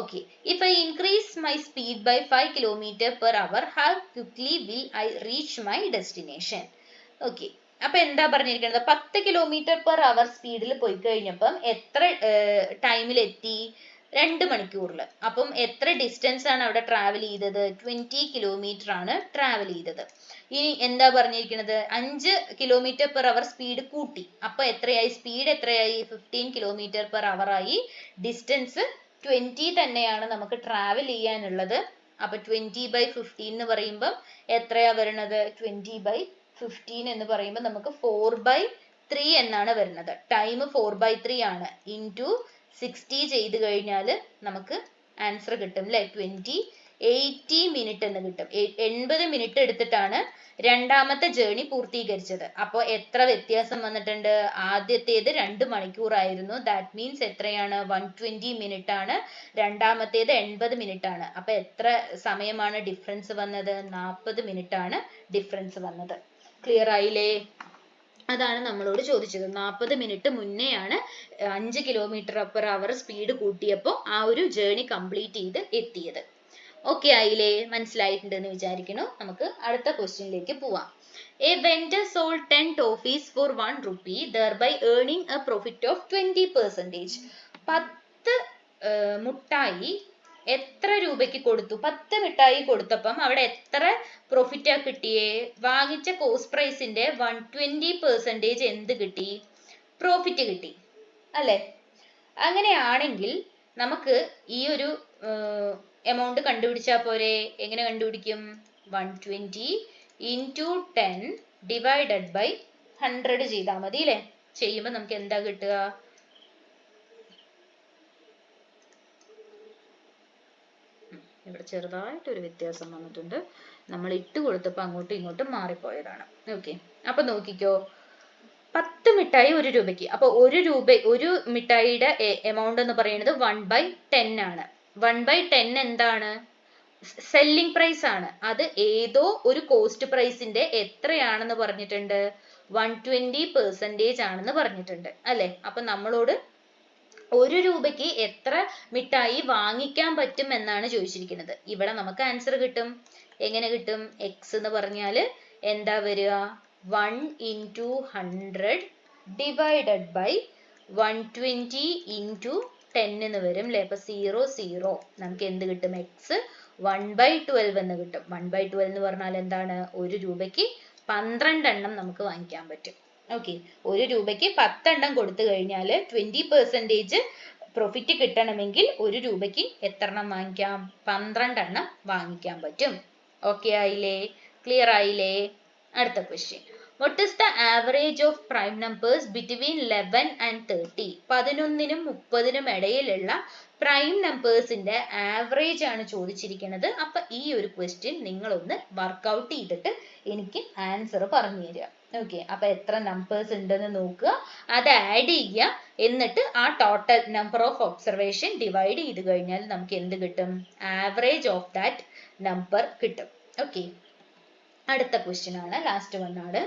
Speaker 1: Okay, if I increase my speed by 5 km/h, how quickly will I reach my destination? Okay, അപ്പൊ എന്താ പറഞ്ഞിരിക്കുന്നത്? 10 km/h സ്പീഡിൽ പോയി കഴിഞ്ഞപ്പം എത്ര ടൈമിൽ എത്തി? 2 മണിക്കൂറിൽ. അപ്പം എത്ര ഡിസ്റ്റൻസ് ആണ് അവിടെ ട്രാവൽ ചെയ്തത്? 20 കിലോമീറ്റർ ആണ് ട്രാവൽ ചെയ്തത്. ഇനി എന്താ പറഞ്ഞിരിക്കുന്നത്? 5 km/h സ്പീഡ് കൂട്ടി. അപ്പൊ എത്രയായി? സ്പീഡ് എത്രയായി? 15 km/h ആയി. ഡിസ്റ്റൻസ് 20 തന്നെയാണ് നമുക്ക് ട്രാവൽ ചെയ്യാനുള്ളത്. അപ്പൊ 20/15 എന്ന് പറയുമ്പോൾ എത്രയാ വരുന്നത്? 20/15 എന്ന് പറയുമ്പോൾ നമുക്ക് 4/3 എന്നാണ് വരുന്നത്. ടൈം 4/3 ആണ്. ഇൻറ്റു 60 ചെയ്ത് കഴിഞ്ഞാൽ നമുക്ക് ആൻസർ കിട്ടും അല്ലെ. 80 മിനിറ്റ് എന്ന് കിട്ടും. 80 മിനിറ്റ് എടുത്തിട്ടാണ് രണ്ടാമത്തെ ജേർണി പൂർത്തീകരിച്ചത്. അപ്പോൾ എത്ര വ്യത്യാസം വന്നിട്ടുണ്ട്? ആദ്യത്തേത് 2 മണിക്കൂറായിരുന്നു. ദാറ്റ് മീൻസ് എത്രയാണ്? 120 മിനിറ്റ് ആണ്. രണ്ടാമത്തേത് 80 മിനിറ്റ് ആണ്. അപ്പൊ എത്ര സമയമാണ് ഡിഫറൻസ് വന്നത്? 40 മിനിറ്റ് ആണ് ഡിഫറൻസ് വന്നത്. ക്ലിയർ ആയില്ലേ? അതാണ് നമ്മളോട് ചോദിച്ചത്. 40 മിനിറ്റ് മുന്നെയാണ് 5 km/h സ്പീഡ് കൂട്ടിയപ്പോൾ ആ ഒരു ജേർണി കംപ്ലീറ്റ് ചെയ്ത് എത്തിയത്. ഓക്കെ ആയില്ലേ? മനസ്സിലായിട്ടുണ്ടെന്ന് വിചാരിക്കുന്നു. നമുക്ക് അടുത്ത ക്വസ്റ്റ്യനിലേക്ക് പോവാം. A vendor sold 10 toffees for 1 rupee, thereby earning a profit of 20%. 10 മുട്ടായി എത്ര രൂപയ്ക്ക് കൊടുത്തു? 10 മിഠായി കൊടുത്തപ്പം അവിടെ എത്ര പ്രോഫിറ്റാ കിട്ടിയേ? വാങ്ങിച്ച കോസ്റ്റ് പ്രൈസിന്റെ 120% എന്ത് കിട്ടി? പ്രോഫിറ്റ് കിട്ടി അല്ലെ. അങ്ങനെയാണെങ്കിൽ നമുക്ക് ഈ ഒരു എമൗണ്ട് കണ്ടുപിടിച്ചാൽ പോരെ? എങ്ങനെ കണ്ടുപിടിക്കും? 120 into 10 divided by 100 ചെയ്താൽ മതി അല്ലെ. ചെയ്യുമ്പോൾ നമുക്ക് എന്താ കിട്ടുക? ഇവിടെ ചെറുതായിട്ടൊരു വ്യത്യാസം വന്നിട്ടുണ്ട്. നമ്മൾ ഇട്ട് കൊടുത്തപ്പോൾ അങ്ങോട്ടും ഇങ്ങോട്ടും മാറിപ്പോയതാണ്. ഓക്കെ, അപ്പൊ നോക്കിക്കോ, 10 മിഠായി 1 രൂപയ്ക്ക്. അപ്പൊ ഒരു മിഠായിയുടെ എമൗണ്ട് എന്ന് പറയുന്നത് 1/10 ആണ്. 1/10 എന്താണ്? സെല്ലിംഗ് പ്രൈസ് ആണ്. അത് ഏതോ ഒരു കോസ്റ്റ് പ്രൈസിന്റെ എത്രയാണെന്ന് പറഞ്ഞിട്ടുണ്ട്? 120% ആണെന്ന് പറഞ്ഞിട്ടുണ്ട് അല്ലെ? അപ്പൊ നമ്മളോട് 1 രൂപയ്ക്ക് എത്ര മിഠായി വാങ്ങിക്കാൻ പറ്റും എന്നാണ് ചോദിച്ചിരിക്കുന്നത്. ഇവിടെ നമുക്ക് ആൻസർ കിട്ടും. എങ്ങനെ കിട്ടും? എക്സ് എന്ന് പറഞ്ഞാല് എന്താ വരിക? 1 into 100 divided by 120 into 10 എന്ന് വരും അല്ലെ? അപ്പൊ 0 0. നമുക്ക് എന്ത് കിട്ടും? എക്സ് 1/12 എന്ന് കിട്ടും. 1/12 എന്ന് പറഞ്ഞാൽ എന്താണ്? 1 രൂപയ്ക്ക് 12 എണ്ണം നമുക്ക് വാങ്ങിക്കാൻ പറ്റും. ഓക്കെ, 1 രൂപയ്ക്ക് 10 എണ്ണം കൊടുത്തു കഴിഞ്ഞാൽ 20% പ്രോഫിറ്റ് കിട്ടണമെങ്കിൽ 1 രൂപയ്ക്ക് എത്ര എണ്ണം വാങ്ങിക്കാം? 12 എണ്ണം വാങ്ങിക്കാൻ പറ്റും. ഓക്കെ ആയില്ലേ? ക്ലിയർ ആയില്ലേ? അടുത്ത question. What is the average of prime numbers between 11 and 30? 11നും 30നും ഇടയിലുള്ള പ്രൈം നമ്പേഴ്സിന്റെ ആവറേജ് ആണ് ചോദിച്ചിരിക്കുന്നത്. അപ്പൊ ഈ ഒരു ക്വസ്റ്റ്യൻ നിങ്ങളൊന്ന് വർക്ക്ഔട്ട് ചെയ്തിട്ട് എനിക്ക് ആൻസർ പറഞ്ഞു തരിക. ഓക്കെ, അപ്പൊ എത്ര നമ്പേഴ്സ് ഉണ്ടെന്ന് നോക്കുക, അത് ആഡ് ചെയ്യുക, എന്നിട്ട് ആ total number of observation divide ചെയ്ത് കഴിഞ്ഞാൽ നമുക്ക് എന്ത് കിട്ടും? ആവറേജ് ഓഫ് ദാറ്റ് നമ്പർ കിട്ടും. ഓക്കെ, അടുത്ത ക്വസ്റ്റ്യൻ ആണ്, ലാസ്റ്റ് വൺ ആണ്.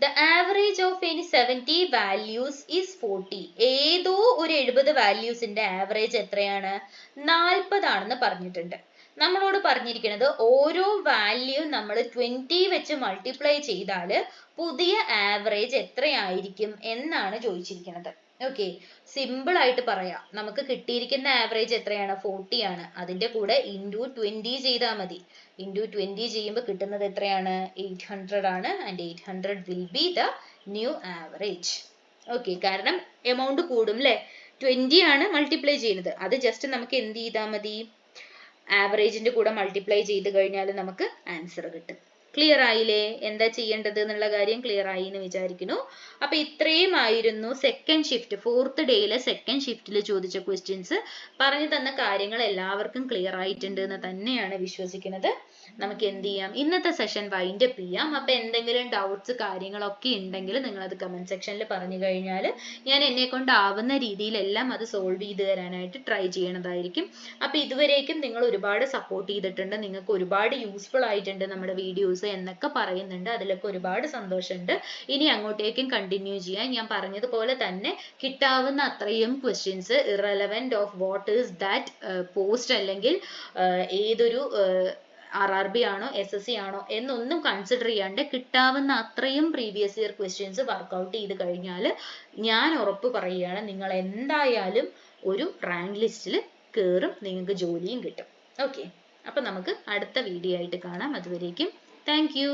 Speaker 1: The average of any 70 values is 40. ഏതോ ഒരു 70 വാല്യൂസിന്റെ ആവറേജ് എത്രയാണ്? 40 ആണെന്ന് പറഞ്ഞിട്ടുണ്ട്. നമ്മളോട് പറഞ്ഞിരിക്കുന്നത് ഓരോ വാല്യൂ നമ്മൾ 20 വെച്ച് മൾട്ടിപ്ലൈ ചെയ്താൽ പുതിയ ആവറേജ് എത്രയായിരിക്കും എന്നാണ് ചോദിച്ചിരിക്കുന്നത്. ഓക്കെ, സിമ്പിൾ ആയിട്ട് പറയാം. നമുക്ക് കിട്ടിയിരിക്കുന്ന ആവറേജ് എത്രയാണ്? 40 ആണ്. അതിന്റെ കൂടെ ഇൻറ്റു 20 ചെയ്താൽ മതി. ഇൻറ്റു 20 ചെയ്യുമ്പോൾ കിട്ടുന്നത് എത്രയാണ്? 800 ആണ്. And 800 will be the new average. Okay, കാരണം എമൗണ്ട് കൂടും അല്ലേ? 20 ആണ് മൾട്ടിപ്ലൈ ചെയ്യുന്നത്. അത് ജസ്റ്റ് നമുക്ക് എന്ത് ചെയ്താൽ മതി? ആവറേജിന്റെ കൂടെ മൾട്ടിപ്ലൈ ചെയ്ത് കഴിഞ്ഞാൽ നമുക്ക് ആൻസർ കിട്ടും. ക്ലിയർ ആയില്ലേ? എന്താ ചെയ്യേണ്ടത് എന്നുള്ള കാര്യം ക്ലിയർ ആയി എന്ന് വിചാരിക്കുന്നു. അപ്പൊ ഇത്രയും ആയിരുന്നു സെക്കൻഡ് ഷിഫ്റ്റ്, 4th ഡേയിലെ സെക്കൻഡ് ഷിഫ്റ്റിൽ ചോദിച്ച ക്വസ്റ്റ്യൻസ്. പറഞ്ഞു തന്ന കാര്യങ്ങൾ എല്ലാവർക്കും ക്ലിയർ ആയിട്ടുണ്ട് എന്ന് തന്നെയാണ് വിശ്വസിക്കുന്നത്. നമുക്ക് എന്ത് ചെയ്യാം? ഇന്നത്തെ സെഷൻ വൈൻഡ് അപ്പ് ചെയ്യാം. അപ്പൊ എന്തെങ്കിലും ഡൗട്ട്സ് കാര്യങ്ങളൊക്കെ ഉണ്ടെങ്കിൽ നിങ്ങൾ അത് കമന്റ് സെക്ഷനിൽ പറഞ്ഞു കഴിഞ്ഞാൽ ഞാൻ എന്നെ കൊണ്ടാവുന്ന രീതിയിലെല്ലാം അത് സോൾവ് ചെയ്ത് തരാനായിട്ട് ട്രൈ ചെയ്യണതായിരിക്കും. അപ്പൊ ഇതുവരേക്കും നിങ്ങൾ ഒരുപാട് സപ്പോർട്ട് ചെയ്തിട്ടുണ്ട്, നിങ്ങൾക്ക് ഒരുപാട് യൂസ്ഫുൾ ആയിട്ടുണ്ട് നമ്മുടെ വീഡിയോസ് എന്നൊക്കെ പറയുന്നുണ്ട്. അതിലൊക്കെ ഒരുപാട് സന്തോഷമുണ്ട്. ഇനി അങ്ങോട്ടേക്കും കണ്ടിന്യൂ ചെയ്യാൻ ഞാൻ പറഞ്ഞതുപോലെ തന്നെ കിട്ടാവുന്ന അത്രയും questions irrelevant of what is that post അല്ലെങ്കിൽ ഏതൊരു RRB ആണോ SSC ആണോ എന്നൊന്നും കൺസിഡർ ചെയ്യാണ്ട് കിട്ടാവുന്ന അത്രയും പ്രീവിയസ് ഇയർ ക്വസ്റ്റ്യൻസ് വർക്ക്ഔട്ട് ചെയ്ത് കഴിഞ്ഞാൽ ഞാൻ ഉറപ്പ് പറയുകയാണ്, നിങ്ങൾ എന്തായാലും ഒരു റാങ്ക് ലിസ്റ്റിൽ കയറും, നിങ്ങൾക്ക് ജോലിയും കിട്ടും. ഓക്കെ, അപ്പൊ നമുക്ക് അടുത്ത വീഡിയോ ആയിട്ട് കാണാം. അതുവരേക്കും താങ്ക് യു.